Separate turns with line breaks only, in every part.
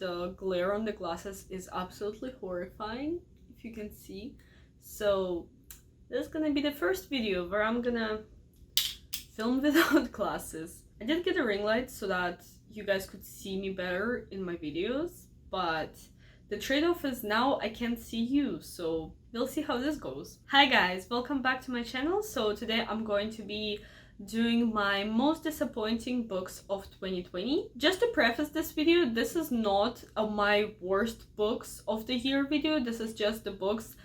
the glare on the glasses is absolutely horrifying, if you can see. So this is gonna be the first video where I'm gonna film without glasses. I did get a ring light so that you guys could see me better in my videos, but the trade-off is now I can't see you, so we'll see how this goes. Hi guys, welcome back to my channel. So today I'm going to be doing my most disappointing books of 2020. Just to preface this video, this is not my worst books of the year video. This is just the books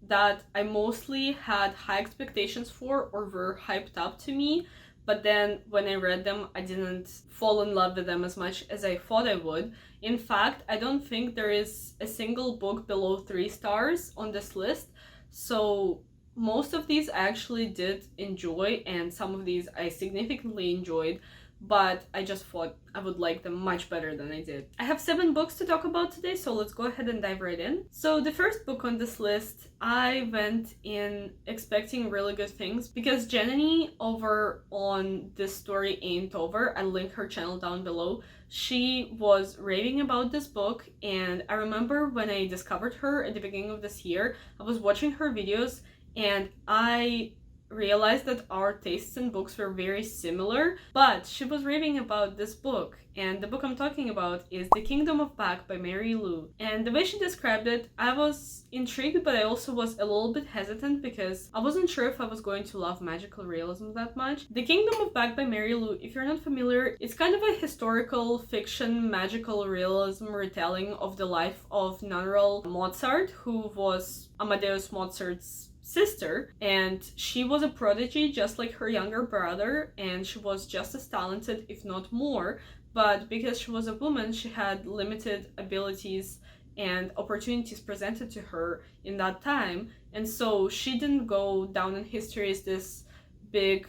that I mostly had high expectations for or were hyped up to me, but then when I read them, I didn't fall in love with them as much as I thought I would. In fact, I don't think there is a single book below 3 stars on this list, so most of these I actually did enjoy, and some of these I significantly enjoyed, but I just thought I would like them much better than I did. I have 7 books to talk about today, so let's go ahead and dive right in. So the first book on this list, I went in expecting really good things because Jenny over on This Story Ain't Over, I'll link her channel down below, she was raving about this book, and I remember when I discovered her at the beginning of this year, I was watching her videos and I realized that our tastes in books were very similar, but she was raving about this book, and the book I'm talking about is The Kingdom of Back by Mary Lou. And the way she described it, I was intrigued, but I also was a little bit hesitant because I wasn't sure if I was going to love magical realism that much. The Kingdom of Back by Mary Lou, if you're not familiar, it's kind of a historical fiction magical realism retelling of the life of Nannerl Mozart, who was Amadeus Mozart's sister, and she was a prodigy just like her younger brother, and she was just as talented if not more, but because she was a woman she had limited abilities and opportunities presented to her in that time, and so she didn't go down in history as this big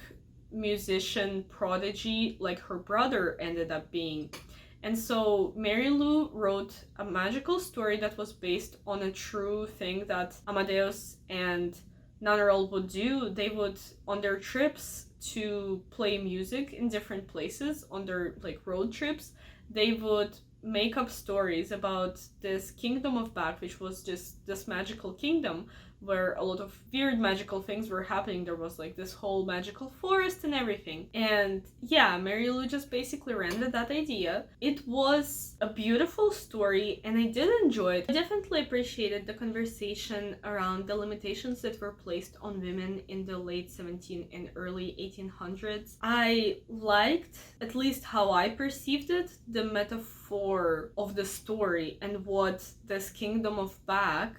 musician prodigy like her brother ended up being. And so Mary Lou wrote a magical story that was based on a true thing that Amadeus and Nannerl would do. They would, on their trips to play music in different places, on their like road trips, they would make up stories about this kingdom of Back, which was just this magical kingdom where a lot of weird magical things were happening. There was like this whole magical forest and everything. And yeah, Mary Lou just basically ran with that idea. It was a beautiful story and I did enjoy it. I definitely appreciated the conversation around the limitations that were placed on women in the late 17 and early 1800s. I liked, at least how I perceived it, the metaphor of the story and what this kingdom of Back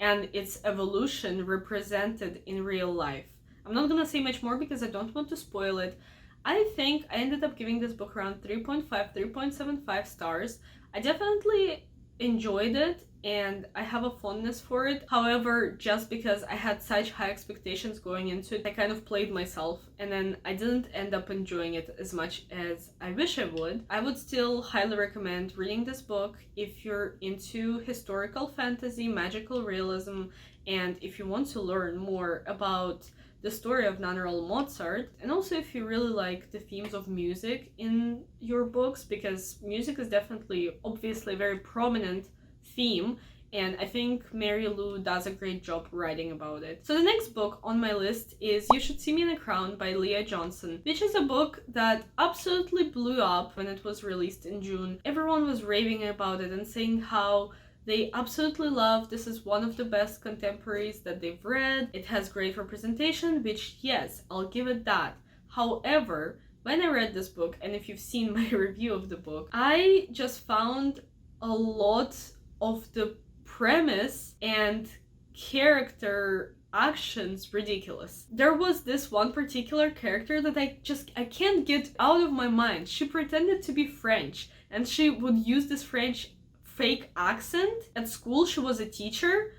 and its evolution represented in real life. I'm not gonna say much more because I don't want to spoil it. I think I ended up giving this book around 3.5, 3.75 stars. I definitely enjoyed it and I have a fondness for it. However, just because I had such high expectations going into it, I kind of played myself and then I didn't end up enjoying it as much as I wish I would. I would still highly recommend reading this book if you're into historical fantasy, magical realism, and if you want to learn more about the story of Nannerl Mozart, and also if you really like the themes of music in your books, because music is definitely, obviously, a very prominent theme, and I think Mary Lou does a great job writing about it. So the next book on my list is You Should See Me in a Crown by Leah Johnson, which is a book that absolutely blew up when it was released in June. Everyone was raving about it and saying how they absolutely love this is one of the best contemporaries that they've read. It has great representation, which yes, I'll give it that. However, when I read this book, and if you've seen my review of the book, I just found a lot of the premise and character actions ridiculous. There was this one particular character that I can't get out of my mind. She pretended to be French and she would use this French fake accent. At school she was a teacher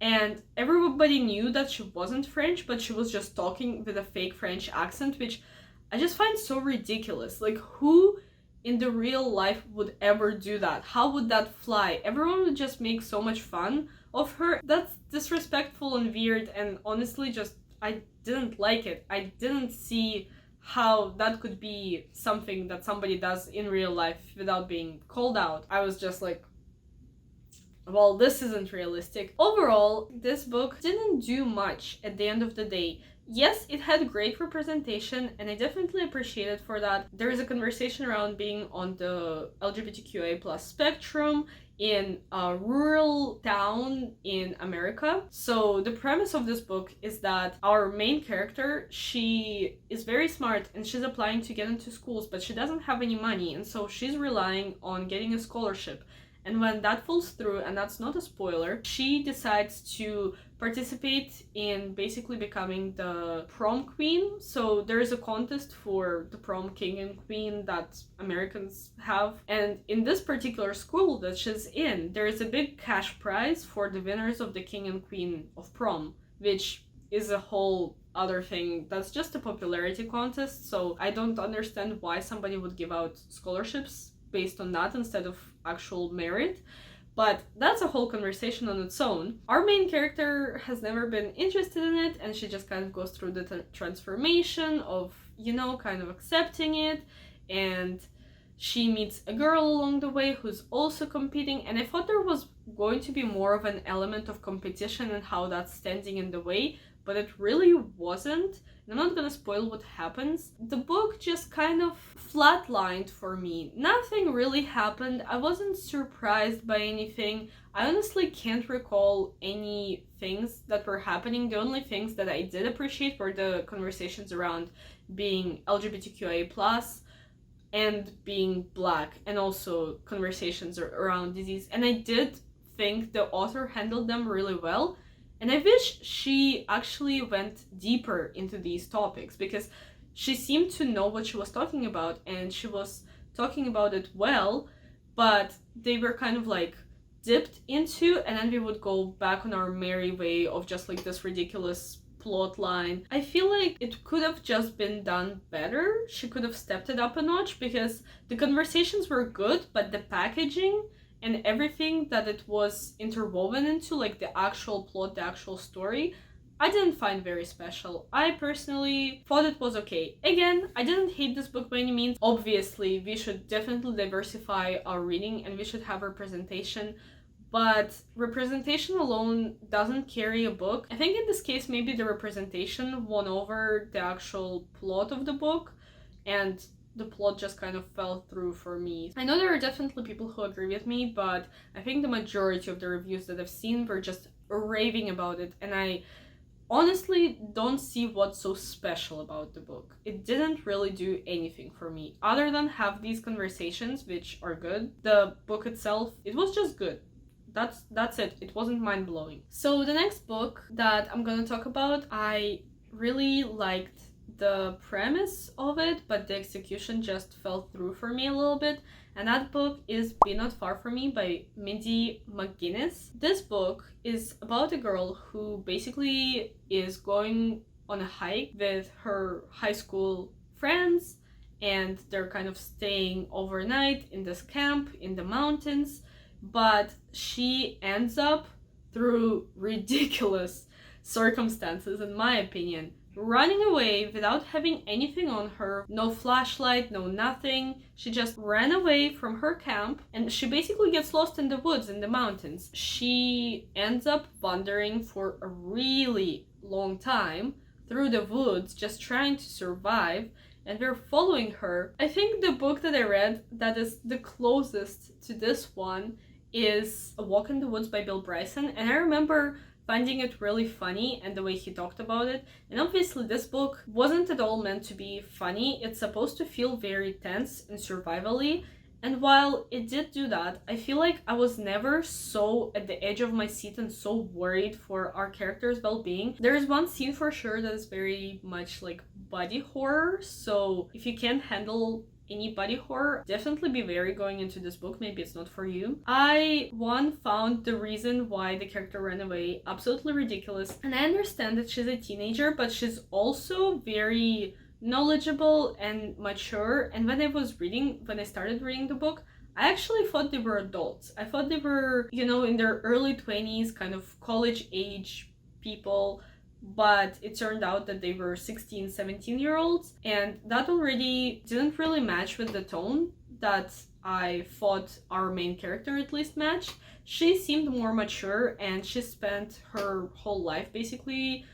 and everybody knew that she wasn't French, but she was just talking with a fake French accent, which I just find so ridiculous. Like, who in the real life would ever do that? How would that fly? Everyone would just make so much fun of her. That's disrespectful and weird, and honestly just I didn't like it. I didn't see how that could be something that somebody does in real life without being called out. I was just like, well, this isn't realistic. Overall, this book didn't do much at the end of the day. Yes, it had great representation, and I definitely appreciate it for that. There is a conversation around being on the LGBTQIA plus spectrum in a rural town in America. So the premise of this book is that our main character, she is very smart and she's applying to get into schools, but she doesn't have any money, and so she's relying on getting a scholarship. And when that falls through, and that's not a spoiler, she decides to participate in basically becoming the prom queen. So there is a contest for the prom king and queen that Americans have. And in this particular school that she's in, there is a big cash prize for the winners of the king and queen of prom, which is a whole other thing. That's just a popularity contest. So I don't understand why somebody would give out scholarships based on that instead of actual merit, but that's a whole conversation on its own. Our main character has never been interested in it, and she just kind of goes through the transformation of, you know, kind of accepting it, and she meets a girl along the way who's also competing, and I thought there was going to be more of an element of competition and how that's standing in the way, but it really wasn't. I'm not gonna spoil what happens. The book just kind of flatlined for me. Nothing really happened. I wasn't surprised by anything. I honestly can't recall any things that were happening. The only things that I did appreciate were the conversations around being LGBTQIA+, and being Black, and also conversations around disease. And I did think the author handled them really well. And I wish she actually went deeper into these topics, because she seemed to know what she was talking about, and she was talking about it well, but they were kind of like dipped into, and then we would go back on our merry way of just like this ridiculous plot line. I feel like it could have just been done better. She could have stepped it up a notch, because the conversations were good, but the packaging and everything that it was interwoven into, like the actual plot, the actual story, I didn't find very special. I personally thought it was okay. Again, I didn't hate this book by any means. Obviously, we should definitely diversify our reading and we should have representation, but representation alone doesn't carry a book. I think in this case, maybe the representation won over the actual plot of the book, and the plot just kind of fell through for me. I know there are definitely people who agree with me, but I think the majority of the reviews that I've seen were just raving about it, and I honestly don't see what's so special about the book. It didn't really do anything for me, other than have these conversations, which are good. The book itself, it was just good. That's it. It wasn't mind-blowing. So the next book that I'm gonna talk about, I really liked the premise of it, but the execution just fell through for me a little bit, and that book is Be Not Far From Me by Mindy McGinnis. This book is about a girl who basically is going on a hike with her high school friends, and they're kind of staying overnight in this camp in the mountains, but she ends up, through ridiculous circumstances in my opinion, running away without having anything on her. No flashlight, no nothing. She just ran away from her camp, and she basically gets lost in the woods, in the mountains. She ends up wandering for a really long time through the woods, just trying to survive, and we're following her. I think the book that I read that is the closest to this one is A Walk in the Woods by Bill Bryson, and I remember finding it really funny and the way he talked about it. And obviously this book wasn't at all meant to be funny. It's supposed to feel very tense and survivally, and while it did do that, I feel like I was never so at the edge of my seat and so worried for our character's well-being. There is one scene for sure that is very much like body horror, so if you can't handle any body horror, definitely be wary going into this book. Maybe it's not for you. I found the reason why the character ran away absolutely ridiculous, and I understand that she's a teenager, but she's also very knowledgeable and mature. And when I started reading the book, I actually thought they were adults. I thought they were, you know, in their early 20s, kind of college age people, but it turned out that they were 16, 17-year-olds, and that already didn't really match with the tone that I thought our main character at least matched. She seemed more mature, and she spent her whole life basically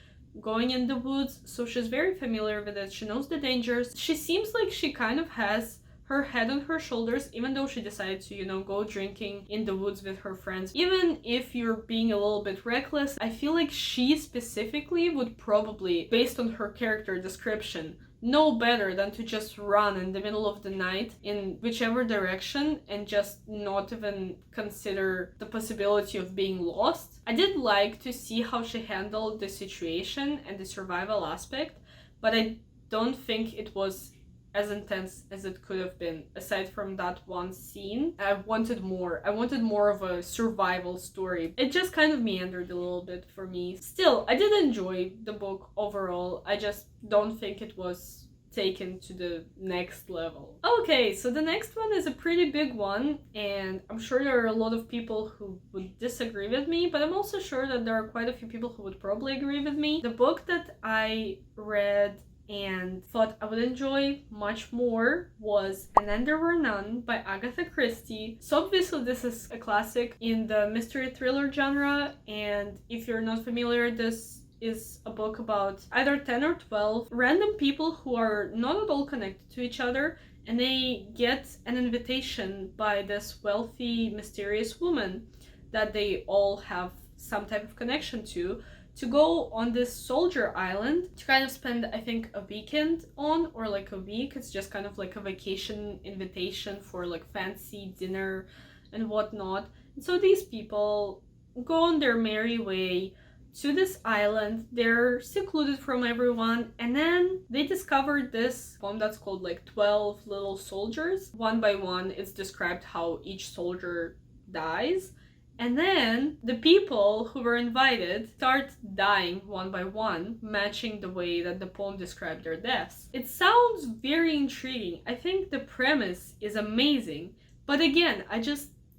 going in the woods, so she's very familiar with it. She knows the dangers. She seems like she kind of has her head on her shoulders, even though she decided to, go drinking in the woods with her friends. Even if you're being a little bit reckless, I feel like she specifically would probably, based on her character description, know better than to just run in the middle of the night in whichever direction and just not even consider the possibility of being lost. I did like to see how she handled the situation and the survival aspect, but I don't think it was as intense as it could have been. Aside from that one scene, I wanted more. I wanted more of a survival story. It just kind of meandered a little bit for me. Still, I did enjoy the book overall. I just don't think it was taken to the next level. Okay, so the next one is a pretty big one, and I'm sure there are a lot of people who would disagree with me, but I'm also sure that there are quite a few people who would probably agree with me. The book that I read and thought I would enjoy much more was And Then There Were None by Agatha Christie. So obviously this is a classic in the mystery thriller genre, and if you're not familiar, this is a book about either 10 or 12 random people who are not at all connected to each other, and they get an invitation by this wealthy, mysterious woman that they all have some type of connection to go on this soldier island to kind of spend, I think, a weekend on, or like a week. It's just kind of like a vacation invitation for like fancy dinner and whatnot. And so these people go on their merry way to this island. They're secluded from everyone, and then they discovered this poem that's called like 12 Little Soldiers. One by one, it's described how each soldier dies. And then the people who were invited start dying one by one, matching the way that the poem described their deaths. It sounds very intriguing. I think the premise is amazing. But again,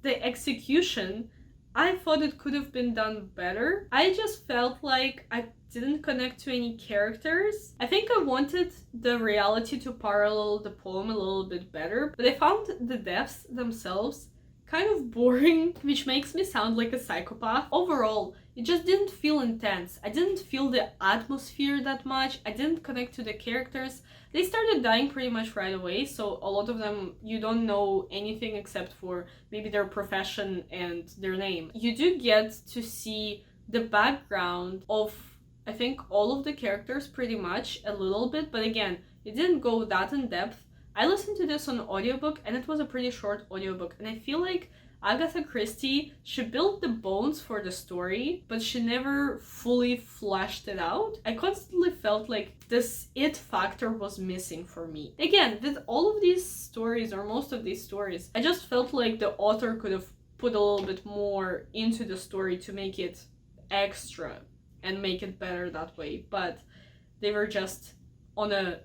the execution, I thought it could have been done better. I just felt like I didn't connect to any characters. I think I wanted the reality to parallel the poem a little bit better, but I found the deaths themselves kind of boring, which makes me sound like a psychopath. Overall, it just didn't feel intense. I didn't feel the atmosphere that much. I didn't connect to the characters. They started dying pretty much right away, so a lot of them you don't know anything except for maybe their profession and their name. You do get to see the background of, I think, all of the characters pretty much a little bit, but again, it didn't go that in depth. I listened to this on audiobook, and it was a pretty short audiobook, and I feel like Agatha Christie, she built the bones for the story, but she never fully fleshed it out. I constantly felt like this it factor was missing for me. Again, with all of these stories, or most of these stories, I just felt like the author could have put a little bit more into the story to make it extra and make it better that way, but they were just on a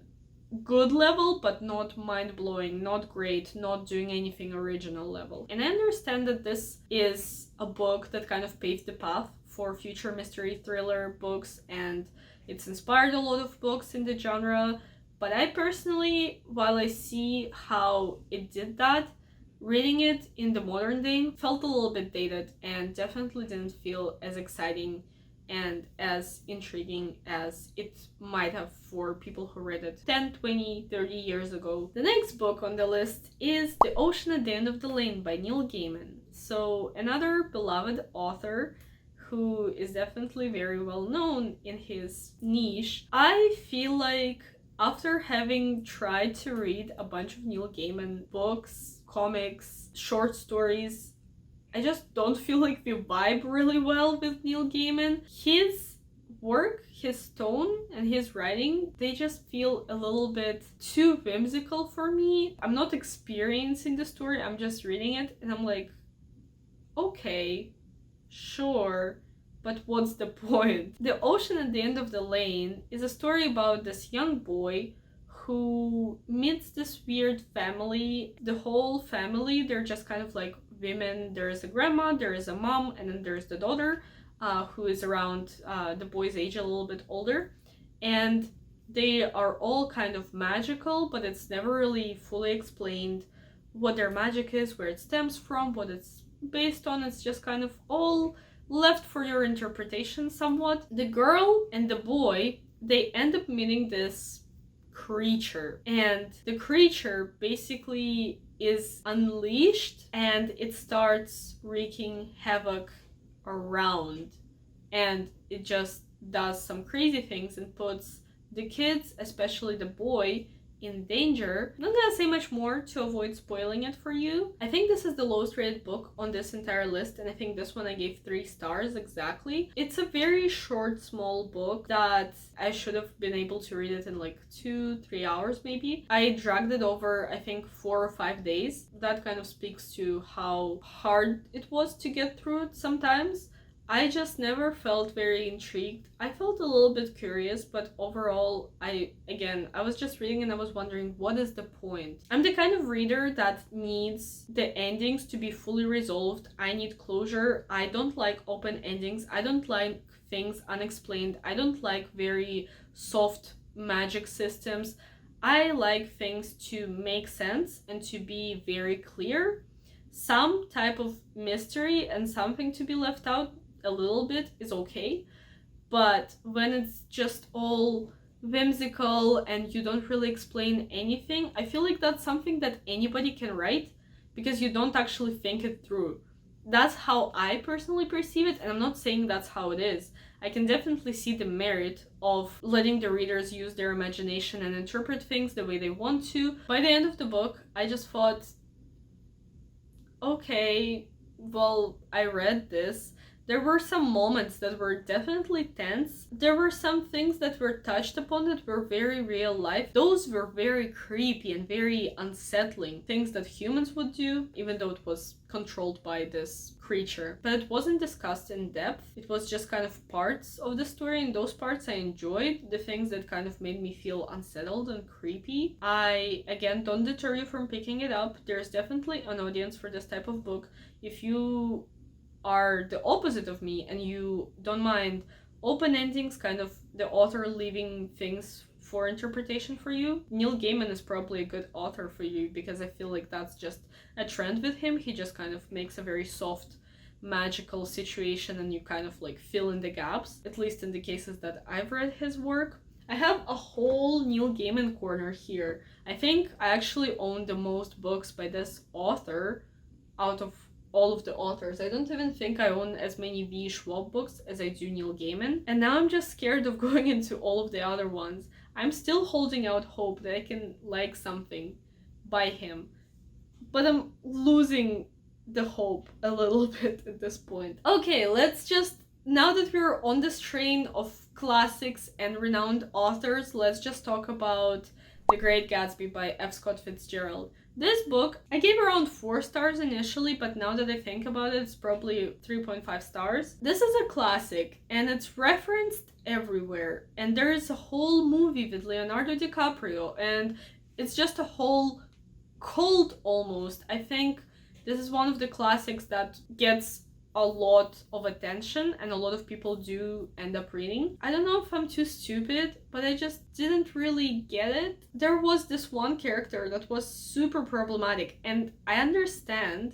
good level, but not mind-blowing, not great, not doing anything original level. And I understand that this is a book that kind of paved the path for future mystery thriller books, and it's inspired a lot of books in the genre, but I personally, while I see how it did that, reading it in the modern day felt a little bit dated and definitely didn't feel as exciting and as intriguing as it might have for people who read it 10, 20, 30 years ago. The next book on the list is The Ocean at the End of the Lane by Neil Gaiman. So another beloved author who is definitely very well known in his niche. I feel like after having tried to read a bunch of Neil Gaiman books, comics, short stories, I just don't feel like we vibe really well with Neil Gaiman. His work, his tone, and his writing, they just feel a little bit too whimsical for me. I'm not experiencing the story, I'm just reading it, and I'm like, okay, sure, but what's the point? The Ocean at the End of the Lane is a story about this young boy who meets this weird family. The whole family, they're just kind of like women. There is a grandma, there is a mom, and then there's the daughter who is around the boy's age, a little bit older, and they are all kind of magical, but it's never really fully explained what their magic is, where it stems from, what it's based on. It's just kind of all left for your interpretation somewhat. The girl and the boy, they end up meeting this creature, and the creature basically is unleashed and it starts wreaking havoc around, and it just does some crazy things and puts the kids, especially the boy, in danger. I'm not gonna say much more to avoid spoiling it for you. I think this is the lowest rated book on this entire list, and I think this one I gave 3 stars exactly. It's a very short, small book that I should have been able to read it in like 2-3 hours maybe. I dragged it over, I think, 4 or 5 days. That kind of speaks to how hard it was to get through it sometimes. I just never felt very intrigued. I felt a little bit curious, but overall, I was just reading and I was wondering, what is the point? I'm the kind of reader that needs the endings to be fully resolved. I need closure. I don't like open endings. I don't like things unexplained. I don't like very soft magic systems. I like things to make sense and to be very clear. Some type of mystery and something to be left out a little bit is okay, but when it's just all whimsical and you don't really explain anything, I feel like that's something that anybody can write because you don't actually think it through. That's how I personally perceive it, and I'm not saying that's how it is. I can definitely see the merit of letting the readers use their imagination and interpret things the way they want to. By the end of the book, I just thought, okay, well, I read this. There were some moments that were definitely tense. There were some things that were touched upon that were very real life. Those were very creepy and very unsettling. Things that humans would do, even though it was controlled by this creature. But it wasn't discussed in depth. It was just kind of parts of the story, and those parts I enjoyed. The things that kind of made me feel unsettled and creepy. I, again, don't deter you from picking it up. There's definitely an audience for this type of book. If you are the opposite of me and you don't mind open endings, kind of the author leaving things for interpretation for you, Neil Gaiman is probably a good author for you, because I feel like that's just a trend with him. He just kind of makes a very soft, magical situation and you kind of like fill in the gaps, at least in the cases that I've read his work. I have a whole Neil Gaiman corner here. I think I actually own the most books by this author out of all of the authors. I don't even think I own as many V. Schwab books as I do Neil Gaiman. And now I'm just scared of going into all of the other ones. I'm still holding out hope that I can like something by him. But I'm losing the hope a little bit at this point. Okay, let's just, now that we're on this train of classics and renowned authors, let's just talk about The Great Gatsby by F. Scott Fitzgerald. This book, I gave around 4 stars initially, but now that I think about it, it's probably 3.5 stars. This is a classic, and it's referenced everywhere. And there is a whole movie with Leonardo DiCaprio, and it's just a whole cult almost. I think this is one of the classics that gets a lot of attention and a lot of people do end up reading. I don't know if I'm too stupid, but I just didn't really get it. There was this one character that was super problematic, and I understand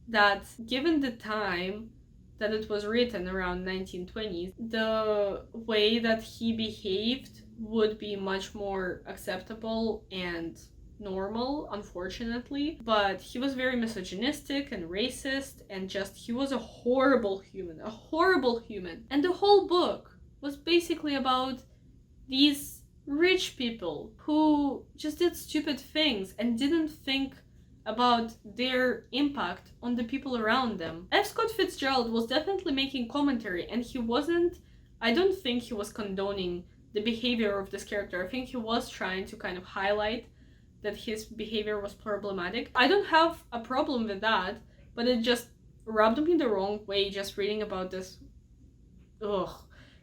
that given the time that it was written, around 1920s, the way that he behaved would be much more acceptable and normal, unfortunately, but he was very misogynistic and racist, and just, he was a horrible human. And the whole book was basically about these rich people who just did stupid things and didn't think about their impact on the people around them. F. Scott Fitzgerald was definitely making commentary, and I don't think he was condoning the behavior of this character. I think he was trying to kind of highlight that his behavior was problematic. I don't have a problem with that, but it just rubbed me the wrong way just reading about this. Ugh.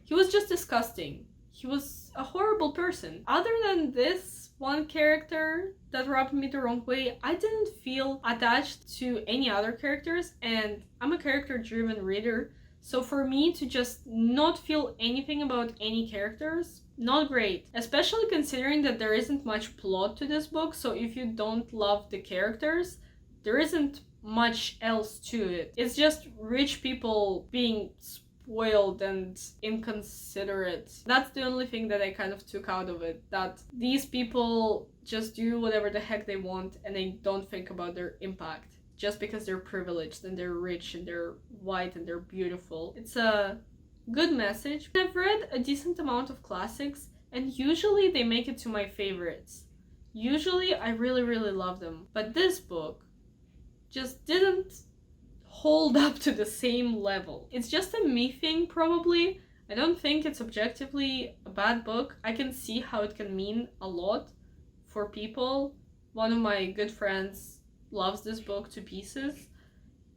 He was just disgusting. He was a horrible person. Other than this one character that rubbed me the wrong way, I didn't feel attached to any other characters, and I'm a character-driven reader, so for me to just not feel anything about any characters, not great. Especially considering that there isn't much plot to this book, so if you don't love the characters, There isn't much else to it. It's just rich people being spoiled and inconsiderate. That's the only thing that I kind of took out of it. That these people just do whatever the heck they want and they don't think about their impact. Just because they're privileged and they're rich and they're white and they're beautiful. It's a good message. I've read a decent amount of classics and usually they make it to my favorites. Usually I really, really love them. But this book just didn't hold up to the same level. It's just a me thing, probably. I don't think it's objectively a bad book. I can see how it can mean a lot for people. One of my good friends loves this book to pieces,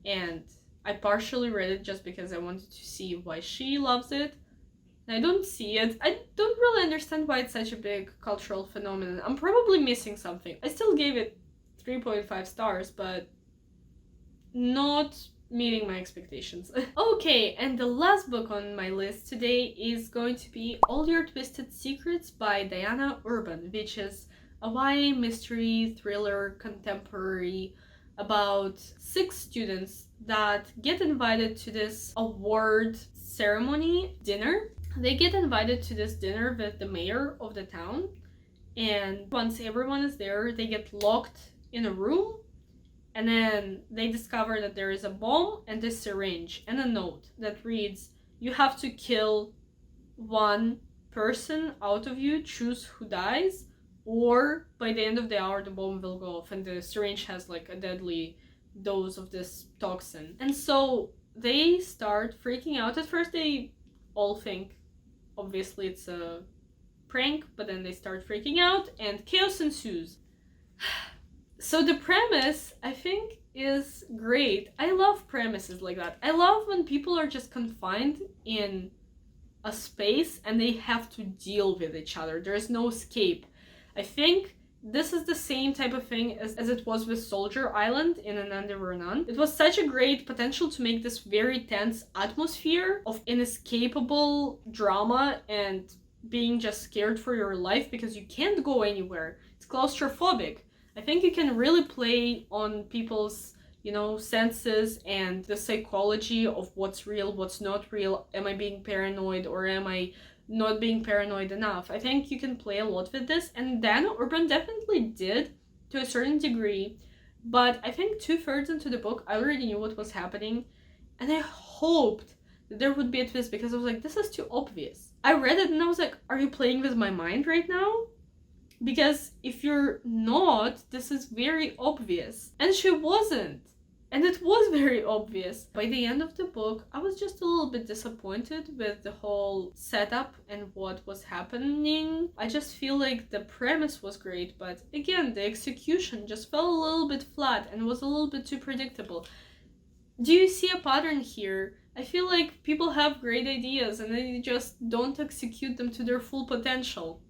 and I partially read it just because I wanted to see why she loves it. And I don't see it. I don't really understand why it's such a big cultural phenomenon. I'm probably missing something. I still gave it 3.5 stars, but not meeting my expectations. Okay, and the last book on my list today is going to be All Your Twisted Secrets by Diana Urban, which is a YA mystery thriller contemporary about 6 students that get invited to this award ceremony dinner. They get invited to this dinner with the mayor of the town, and once everyone is there, they get locked in a room. And then they discover that there is a bomb and a syringe and a note that reads, "You have to kill one person out of you, choose who dies, or by the end of the hour the bomb will go off and the syringe has like a deadly dose of this toxin." And so they start freaking out. At first they all think obviously it's a prank, but then they start freaking out and chaos ensues. So the premise, I think, is great. I love premises like that. I love when people are just confined in a space and they have to deal with each other. There's no escape. I think this is the same type of thing as it was with Soldier Island in Ananda Vernon. It was such a great potential to make this very tense atmosphere of inescapable drama and being just scared for your life because you can't go anywhere. It's claustrophobic. I think you can really play on people's, senses and the psychology of what's real, what's not real. Am I being paranoid or am I not being paranoid enough? I think you can play a lot with this, and Diana Urban definitely did to a certain degree, but I think 2/3 into the book, I already knew what was happening, and I hoped that there would be a twist because I was like, this is too obvious. I read it and I was like, are you playing with my mind right now? Because if you're not, this is very obvious. And she wasn't. And it was very obvious. By the end of the book, I was just a little bit disappointed with the whole setup and what was happening. I just feel like the premise was great, but again, the execution just fell a little bit flat and was a little bit too predictable. Do you see a pattern here? I feel like people have great ideas and they just don't execute them to their full potential.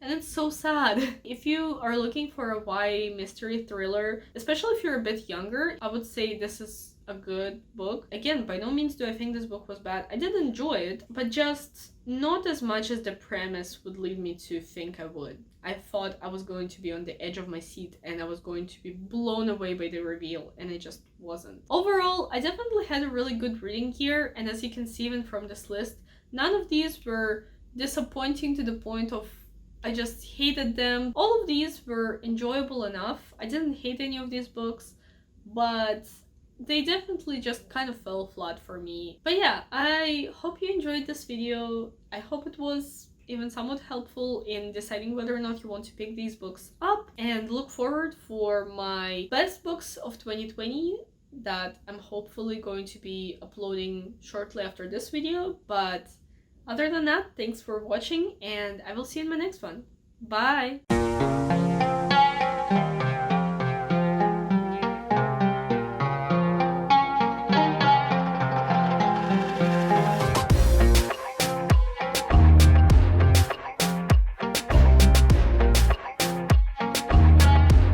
And it's so sad. If you are looking for a YA mystery thriller, especially if you're a bit younger, I would say this is a good book. Again, by no means do I think this book was bad. I did enjoy it, but just not as much as the premise would lead me to think I would. I thought I was going to be on the edge of my seat and I was going to be blown away by the reveal, and it just wasn't. Overall, I definitely had a really good reading here, and as you can see even from this list, none of these were disappointing to the point of I just hated them. All of these were enjoyable enough. I didn't hate any of these books, but they definitely just kind of fell flat for me. But yeah, I hope you enjoyed this video. I hope it was even somewhat helpful in deciding whether or not you want to pick these books up, and look forward for my best books of 2020 that I'm hopefully going to be uploading shortly after this video. But other than that, thanks for watching, and I will see you in my next one. Bye!